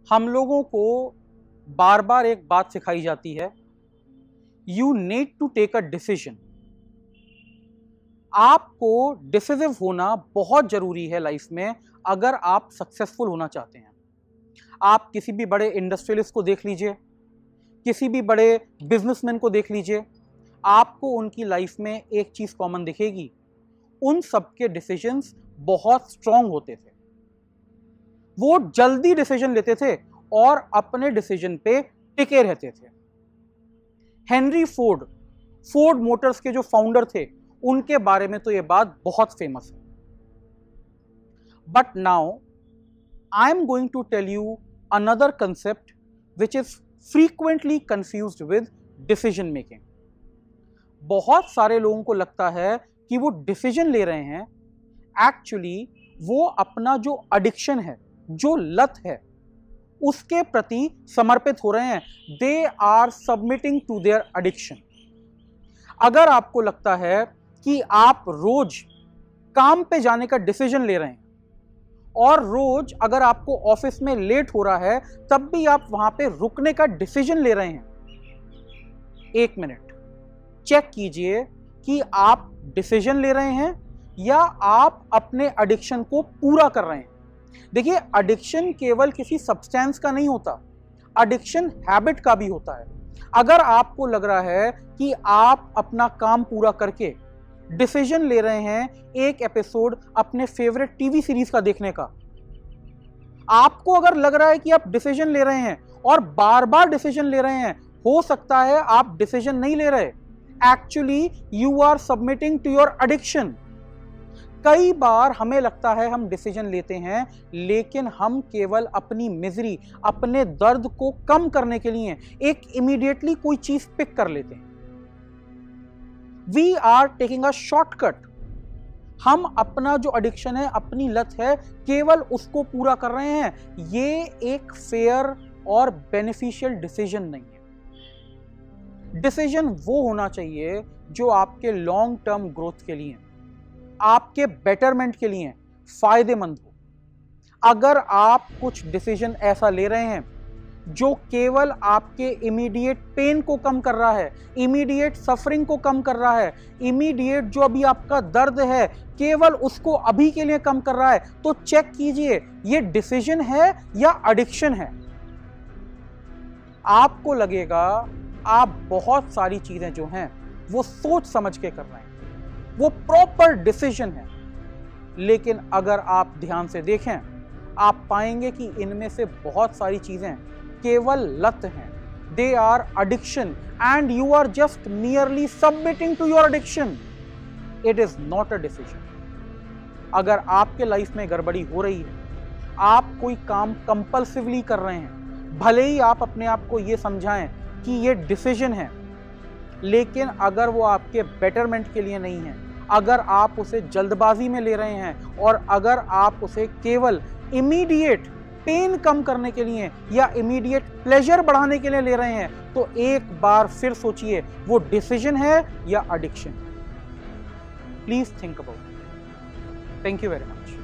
हम लोगों को बार बार एक बात सिखाई जाती है, you need to take a decision. आपको डिसिसिव होना बहुत जरूरी है लाइफ में अगर आप सक्सेसफुल होना चाहते हैं। आप किसी भी बड़े इंडस्ट्रियलिस्ट को देख लीजिए, किसी भी बड़े बिजनेसमैन को देख लीजिए, आपको उनकी लाइफ में एक चीज कॉमन दिखेगी, उन सबके डिसीजंस बहुत स्ट्रांग होते थे। वो जल्दी डिसीजन लेते थे और अपने डिसीजन पे टिके रहते थे। हेनरी फोर्ड, फोर्ड मोटर्स के जो फाउंडर थे, उनके बारे में तो ये बात बहुत फेमस है। But now I am going to tell you another concept which is frequently confused with decision making. बहुत सारे लोगों को लगता है कि वो डिसीजन ले रहे हैं, एक्चुअली वो अपना जो एडिक्शन है, जो लत है, उसके प्रति समर्पित हो रहे हैं। They are submitting to their addiction. अगर आपको लगता है कि आप रोज काम पे जाने का डिसीजन ले रहे हैं और रोज अगर आपको ऑफिस में लेट हो रहा है तब भी आप वहां पे रुकने का डिसीजन ले रहे हैं, एक मिनट चेक कीजिए कि आप डिसीजन ले रहे हैं या आप अपने एडिक्शन को पूरा कर रहे हैं। देखिए, एडिक्शन केवल किसी सब्सटेंस का नहीं होता, एडिक्शन हैबिट का भी होता है। अगर आपको लग रहा है कि आप अपना काम पूरा करके डिसीजन ले रहे हैं एक एपिसोड अपने फेवरेट टीवी सीरीज का देखने का, आपको अगर लग रहा है कि आप डिसीजन ले रहे हैं और बार बार डिसीजन ले रहे हैं, हो सकता है आप डिसीजन नहीं ले रहे, actually you are submitting to your addiction. कई बार हमें लगता है हम डिसीजन लेते हैं, लेकिन हम केवल अपनी मिजरी, अपने दर्द को कम करने के लिए एक इमीडिएटली कोई चीज पिक कर लेते हैं। We are taking a shortcut. हम अपना जो एडिक्शन है, अपनी लत है, केवल उसको पूरा कर रहे हैं। ये एक फेयर और बेनिफिशियल डिसीजन नहीं है। डिसीजन वो होना चाहिए जो आपके लॉन्ग टर्म ग्रोथ के लिए, आपके बेटरमेंट के लिए फायदेमंद हो। अगर आप कुछ डिसीजन ऐसा ले रहे हैं जो केवल आपके इमीडिएट पेन को कम कर रहा है, इमीडिएट सफरिंग को कम कर रहा है, इमीडिएट जो अभी आपका दर्द है केवल उसको अभी के लिए कम कर रहा है, तो चेक कीजिए ये डिसीजन है या एडिक्शन है। आपको लगेगा आप बहुत सारी चीजें जो हैं वो सोच समझ के कर रहे हैं, वो प्रॉपर डिसीजन है, लेकिन अगर आप ध्यान से देखें आप पाएंगे कि इनमें से बहुत सारी चीजें केवल लत हैं। They are addiction and you are just merely submitting to your addiction. It is not a decision. अगर आपके लाइफ में गड़बड़ी हो रही है, आप कोई काम कंपल्सिवली कर रहे हैं, भले ही आप अपने आप को यह समझाएं कि यह डिसीजन है, लेकिन अगर वो आपके बेटरमेंट के लिए नहीं है, अगर आप उसे जल्दबाजी में ले रहे हैं और अगर आप उसे केवल इमीडिएट पेन कम करने के लिए या इमीडिएट प्लेजर बढ़ाने के लिए ले रहे हैं, तो एक बार फिर सोचिए वो डिसीजन है या addiction. Please think about it. Thank you very much.